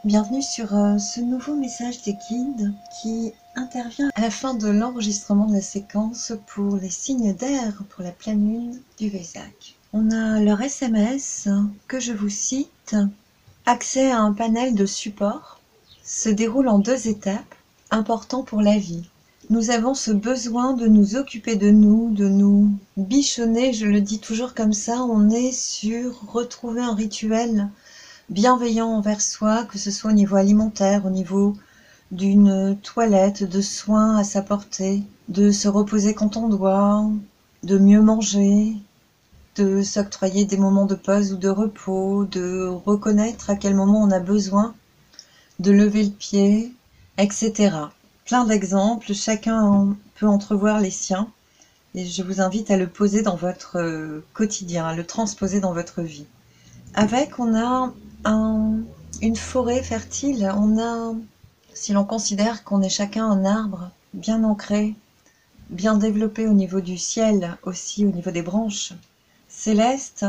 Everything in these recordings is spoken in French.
Bienvenue sur ce nouveau message des guides qui intervient à la fin de l'enregistrement de la séquence pour les signes d'air pour la pleine lune du Vésac. On a leur SMS que je vous cite. Accès à un panel de support se déroule en 2 étapes, important pour la vie. Nous avons ce besoin de nous occuper de nous bichonner, je le dis toujours comme ça, on est sur retrouver un rituel bienveillant envers soi, que ce soit au niveau alimentaire, au niveau d'une toilette, de soins à sa portée, de se reposer quand on doit, de mieux manger, de s'octroyer des moments de pause ou de repos, de reconnaître à quel moment on a besoin de lever le pied, etc. Plein d'exemples, chacun peut entrevoir les siens et je vous invite à le poser dans votre quotidien, à le transposer dans votre vie. Avec, on a une forêt fertile, on a, si l'on considère qu'on est chacun un arbre bien ancré, bien développé au niveau du ciel, aussi au niveau des branches célestes,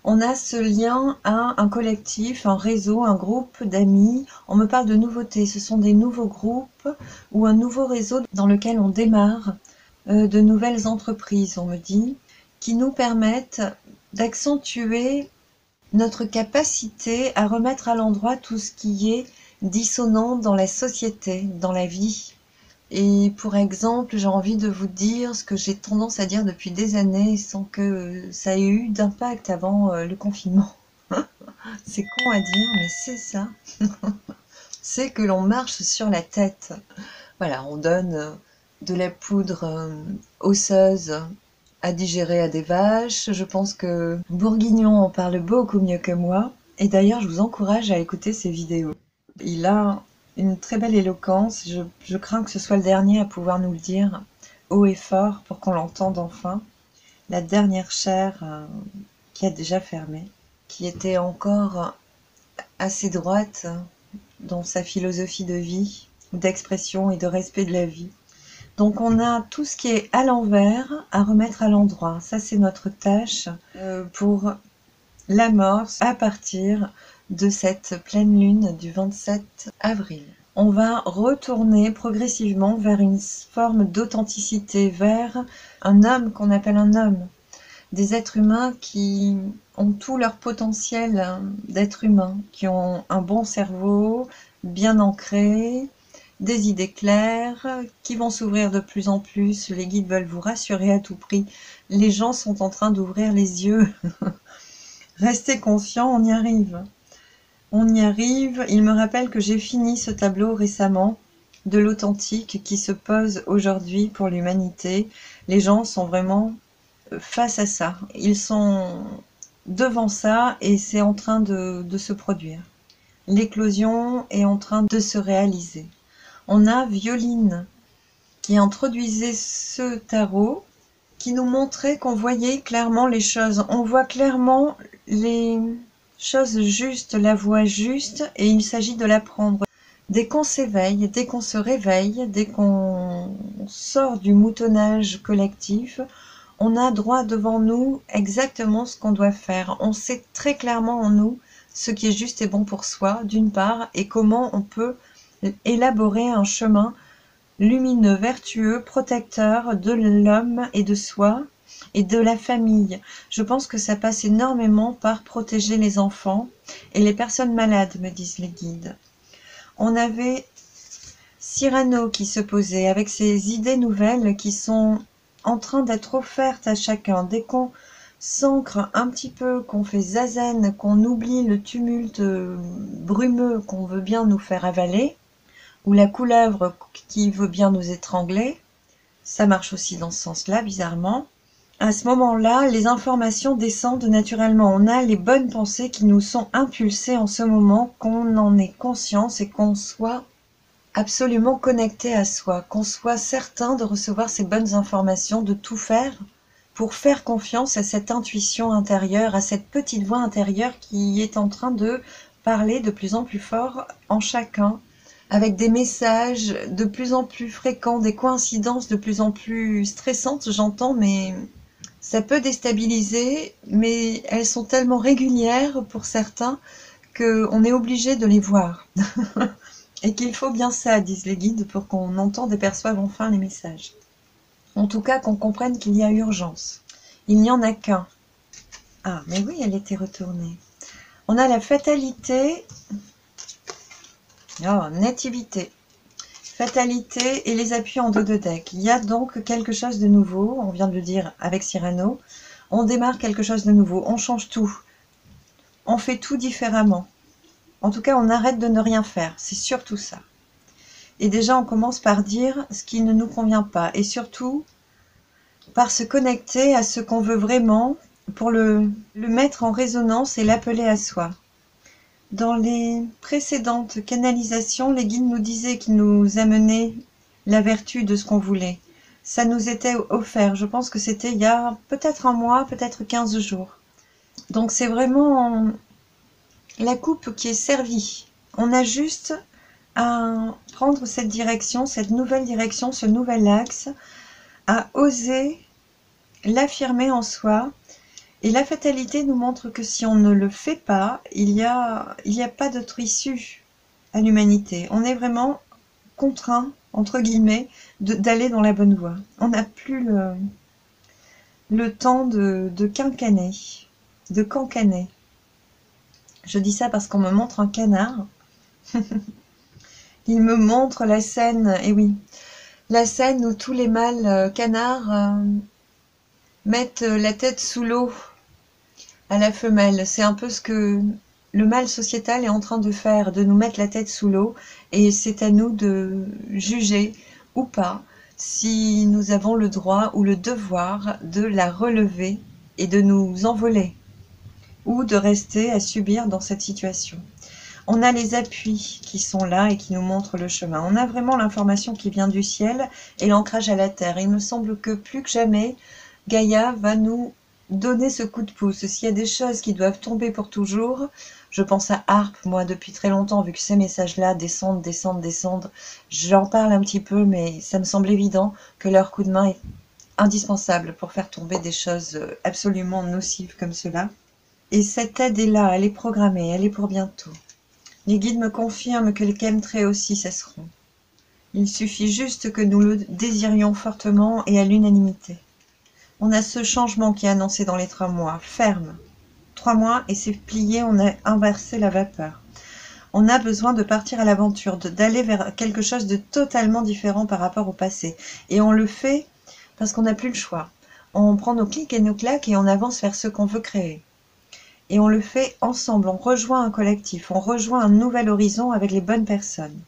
on a ce lien à un collectif, un réseau, un groupe d'amis. On me parle de nouveautés, ce sont des nouveaux groupes ou un nouveau réseau dans lequel on démarre de nouvelles entreprises, on me dit, qui nous permettent d'accentuer notre capacité à remettre à l'endroit tout ce qui est dissonant dans la société, dans la vie. Et pour exemple, j'ai envie de vous dire ce que j'ai tendance à dire depuis des années sans que ça ait eu d'impact avant le confinement. C'est con à dire, mais c'est ça. C'est que l'on marche sur la tête. Voilà, on donne de la poudre osseuse à digérer à des vaches. Je pense que Bourguignon en parle beaucoup mieux que moi. Et d'ailleurs, je vous encourage à écouter ses vidéos. Il a une très belle éloquence. Je crains que ce soit le dernier à pouvoir nous le dire haut et fort pour qu'on l'entende enfin. La dernière chaire qui a déjà fermé, qui était encore assez droite dans sa philosophie de vie, d'expression et de respect de la vie. Donc on a tout ce qui est à l'envers à remettre à l'endroit. Ça, c'est notre tâche pour l'amorce à partir de cette pleine lune du 27 avril. On va retourner progressivement vers une forme d'authenticité, vers un homme qu'on appelle un homme. Des êtres humains qui ont tout leur potentiel d'être humain, qui ont un bon cerveau, bien ancré, des idées claires, qui vont s'ouvrir de plus en plus. Les guides veulent vous rassurer à tout prix. Les gens sont en train d'ouvrir les yeux. Restez confiants, on y arrive. On y arrive. Il me rappelle que j'ai fini ce tableau récemment de l'authentique qui se pose aujourd'hui pour l'humanité. Les gens sont vraiment face à ça. Ils sont devant ça et c'est en train de se produire. L'éclosion est en train de se réaliser. On a Violine qui introduisait ce tarot, qui nous montrait qu'on voyait clairement les choses. On voit clairement les choses justes, la voie juste, et il s'agit de l'apprendre. Dès qu'on s'éveille, dès qu'on se réveille, dès qu'on sort du moutonnage collectif, on a droit devant nous exactement ce qu'on doit faire. On sait très clairement en nous ce qui est juste et bon pour soi, d'une part, et comment on peut élaborer un chemin lumineux, vertueux, protecteur de l'homme et de soi et de la famille. Je pense que ça passe énormément par protéger les enfants et les personnes malades, me disent les guides. On avait Cyrano qui se posait avec ses idées nouvelles qui sont en train d'être offertes à chacun. Dès qu'on s'ancre un petit peu, qu'on fait zazen, qu'on oublie le tumulte brumeux qu'on veut bien nous faire avaler, ou la couleuvre qui veut bien nous étrangler, ça marche aussi dans ce sens-là, bizarrement. À ce moment-là, les informations descendent naturellement. On a les bonnes pensées qui nous sont impulsées en ce moment, qu'on en ait conscience et qu'on soit absolument connecté à soi, qu'on soit certain de recevoir ces bonnes informations, de tout faire pour faire confiance à cette intuition intérieure, à cette petite voix intérieure qui est en train de parler de plus en plus fort en chacun, avec des messages de plus en plus fréquents, des coïncidences de plus en plus stressantes, j'entends, mais ça peut déstabiliser, mais elles sont tellement régulières pour certains qu'on est obligé de les voir. Et qu'il faut bien ça, disent les guides, pour qu'on entende et perçoive enfin les messages. En tout cas, qu'on comprenne qu'il y a urgence. Il n'y en a qu'un. Ah, mais oui, elle était retournée. On a la fatalité. Oh, nativité. Fatalité et les appuis en dos de deck. Il y a donc quelque chose de nouveau, on vient de le dire avec Cyrano. On démarre quelque chose de nouveau, on change tout. On fait tout différemment. En tout cas, on arrête de ne rien faire, c'est surtout ça. Et déjà, on commence par dire ce qui ne nous convient pas. Et surtout, par se connecter à ce qu'on veut vraiment pour le mettre en résonance et l'appeler à soi. Dans les précédentes canalisations, les guides nous disaient qu'ils nous amenaient la vertu de ce qu'on voulait. Ça nous était offert, je pense que c'était il y a peut-être un mois, peut-être 15 jours. Donc c'est vraiment la coupe qui est servie. On a juste à prendre cette direction, cette nouvelle direction, ce nouvel axe, à oser l'affirmer en soi. Et la fatalité nous montre que si on ne le fait pas, il y a pas d'autre issue à l'humanité. On est vraiment contraint, entre guillemets, d'aller dans la bonne voie. On n'a plus le temps de quincaner, de cancaner. Je dis ça parce qu'on me montre un canard. Il me montre la scène, et oui, la scène où tous les mâles canards mettent la tête sous l'eau à la femelle. C'est un peu ce que le mâle sociétal est en train de faire, de nous mettre la tête sous l'eau, et c'est à nous de juger ou pas si nous avons le droit ou le devoir de la relever et de nous envoler, ou de rester à subir dans cette situation. On a les appuis qui sont là et qui nous montrent le chemin. On a vraiment l'information qui vient du ciel et l'ancrage à la terre. Il me semble que plus que jamais, Gaïa va nous donner ce coup de pouce. S'il y a des choses qui doivent tomber pour toujours, je pense à Harpe, moi, depuis très longtemps, vu que ces messages-là descendent, descendent, descendent. J'en parle un petit peu, mais ça me semble évident que leur coup de main est indispensable pour faire tomber des choses absolument nocives comme cela. Et cette aide est là, elle est programmée, elle est pour bientôt. Les guides me confirment que les chemtrails aussi cesseront. Il suffit juste que nous le désirions fortement et à l'unanimité. On a ce changement qui est annoncé dans les 3 mois, ferme. 3 mois et c'est plié, on a inversé la vapeur. On a besoin de partir à l'aventure, d'aller vers quelque chose de totalement différent par rapport au passé. Et on le fait parce qu'on n'a plus le choix. On prend nos clics et nos claques et on avance vers ce qu'on veut créer. Et on le fait ensemble, on rejoint un collectif, on rejoint un nouvel horizon avec les bonnes personnes.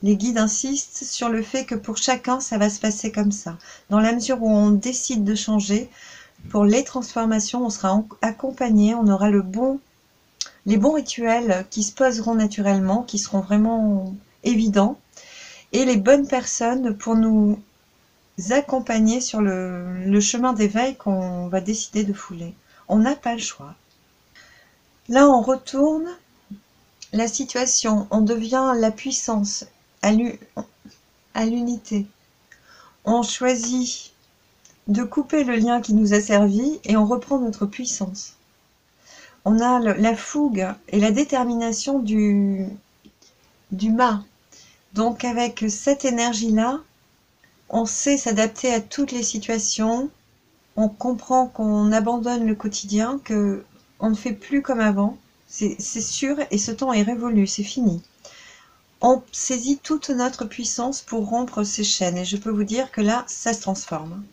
Les guides insistent sur le fait que pour chacun, ça va se passer comme ça. Dans la mesure où on décide de changer, pour les transformations, on sera accompagné, on aura les bons rituels qui se poseront naturellement, qui seront vraiment évidents, et les bonnes personnes pour nous accompagner sur le chemin d'éveil qu'on va décider de fouler. On n'a pas le choix. Là, on retourne la situation, on devient la puissance à l'unité. On choisit de couper le lien qui nous a servi et on reprend notre puissance. On a la fougue et la détermination du mât. Donc avec cette énergie-là, on sait s'adapter à toutes les situations. On comprend qu'on abandonne le quotidien, qu'on ne fait plus comme avant. C'est sûr, et ce temps est révolu, c'est fini. On saisit toute notre puissance pour rompre ces chaînes. Et je peux vous dire que là, ça se transforme.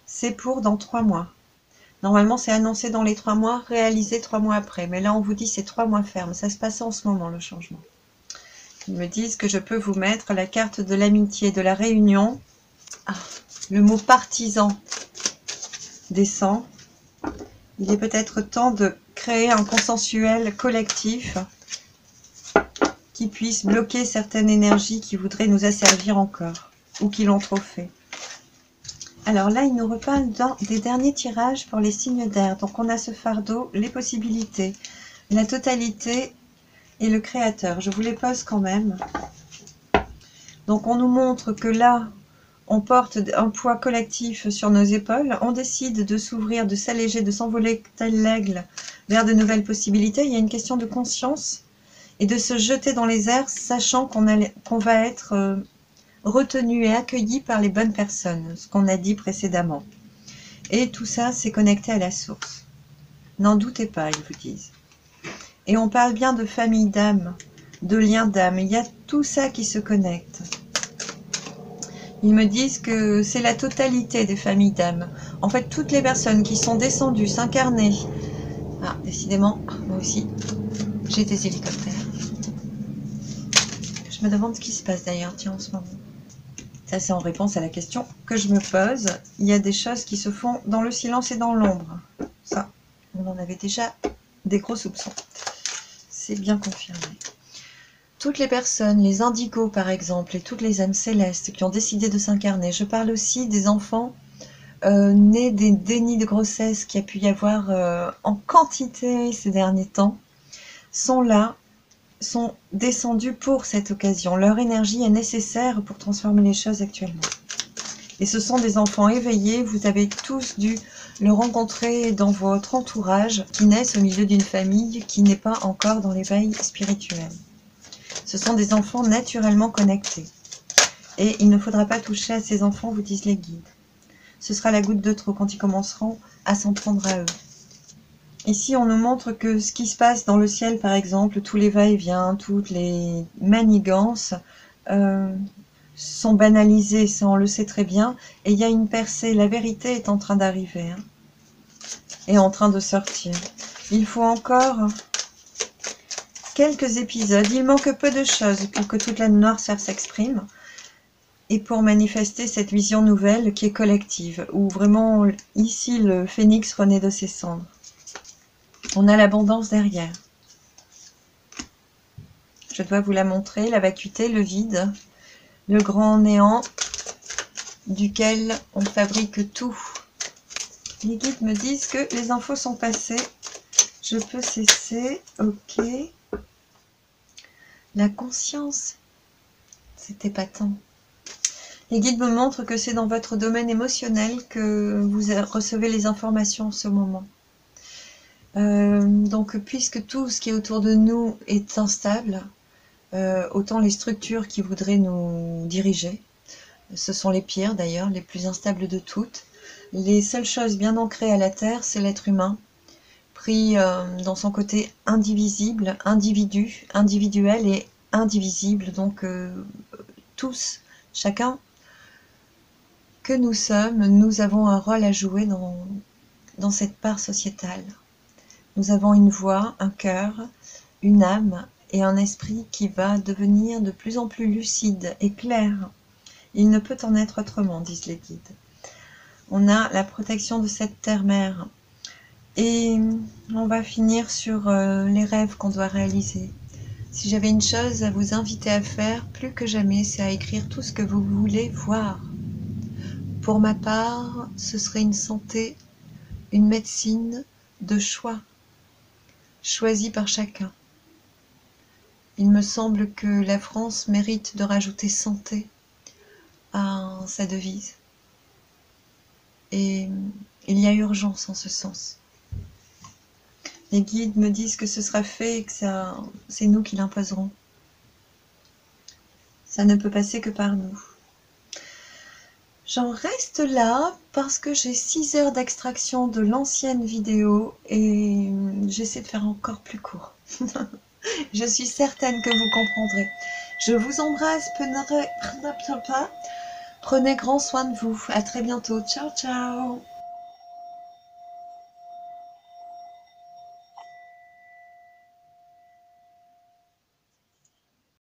C'est pour dans 3 mois. Normalement, c'est annoncé dans les 3 mois, réalisé 3 mois après. Mais là, on vous dit c'est 3 mois ferme. Ça se passe en ce moment, le changement. Ils me disent que je peux vous mettre la carte de l'amitié, de la réunion. Ah, le mot partisan descend. Il est peut-être temps de créer un consensuel collectif qui puisse bloquer certaines énergies qui voudraient nous asservir encore ou qui l'ont trop fait. Alors là, il nous reparle des derniers tirages pour les signes d'air. Donc on a ce fardeau, les possibilités, la totalité et le créateur. Je vous les pose quand même. Donc on nous montre que là, On porte un poids collectif sur nos épaules, on décide de s'ouvrir, de s'alléger, de s'envoler tel l'aigle vers de nouvelles possibilités. Il y a une question de conscience et de se jeter dans les airs, sachant qu'on va être retenu et accueilli par les bonnes personnes, ce qu'on a dit précédemment. Et tout ça, c'est connecté à la source. N'en doutez pas, ils vous disent. Et on parle bien de famille d'âme, de lien d'âme. Il y a tout ça qui se connecte. Ils me disent que c'est la totalité des familles d'âme. En fait, toutes les personnes qui sont descendues s'incarner. Ah, décidément, moi aussi, j'ai des hélicoptères. Je me demande ce qui se passe d'ailleurs, tiens, en ce moment. Ça, c'est en réponse à la question que je me pose. Il y a des choses qui se font dans le silence et dans l'ombre. Ça, on en avait déjà des gros soupçons. C'est bien confirmé. Toutes les personnes, les indigos par exemple, et toutes les âmes célestes qui ont décidé de s'incarner. Je parle aussi des enfants nés des dénis de grossesse qu'il y a pu y avoir en quantité ces derniers temps, sont là, sont descendus pour cette occasion. Leur énergie est nécessaire pour transformer les choses actuellement. Et ce sont des enfants éveillés, vous avez tous dû le rencontrer dans votre entourage, qui naissent au milieu d'une famille qui n'est pas encore dans l'éveil spirituel. Ce sont des enfants naturellement connectés. Et il ne faudra pas toucher à ces enfants, vous disent les guides. Ce sera la goutte de trop quand ils commenceront à s'en prendre à eux. Ici, on nous montre que ce qui se passe dans le ciel, par exemple, tous les va-et-vient, toutes les manigances, sont banalisés, ça on le sait très bien, et il y a une percée, la vérité est en train d'arriver, hein, est en train de sortir. Il faut encore quelques épisodes, il manque peu de choses pour que toute la noirceur s'exprime, et pour manifester cette vision nouvelle qui est collective, où vraiment, ici, le phénix renaît de ses cendres. On a l'abondance derrière. Je dois vous la montrer, la vacuité, le vide, le grand néant duquel on fabrique tout. Les guides me disent que les infos sont passées. Je peux cesser. Ok. La conscience. C'était pas tant. Les guides me montrent que c'est dans votre domaine émotionnel que vous recevez les informations en ce moment. Donc, puisque tout ce qui est autour de nous est instable, autant les structures qui voudraient nous diriger, ce sont les pires d'ailleurs, les plus instables de toutes. Les seules choses bien ancrées à la Terre, c'est l'être humain, pris dans son côté indivisible, individuel et indivisible. Donc tous, chacun que nous sommes, nous avons un rôle à jouer dans cette part sociétale. Nous avons une voix, un cœur, une âme et un esprit qui va devenir de plus en plus lucide et clair. Il ne peut en être autrement, disent les guides. On a la protection de cette terre-mère. Et on va finir sur les rêves qu'on doit réaliser. Si j'avais une chose à vous inviter à faire, plus que jamais, c'est à écrire tout ce que vous voulez voir. Pour ma part, ce serait une santé, une médecine de choix, choisie par chacun. Il me semble que la France mérite de rajouter santé à sa devise. Et il y a urgence en ce sens. Les guides me disent que ce sera fait et que c'est nous qui l'imposerons. Ça ne peut passer que par nous. J'en reste là parce que j'ai 6 heures d'extraction de l'ancienne vidéo et j'essaie de faire encore plus court. Je suis certaine que vous comprendrez. Je vous embrasse, prenez grand soin de vous. À très bientôt. Ciao, ciao.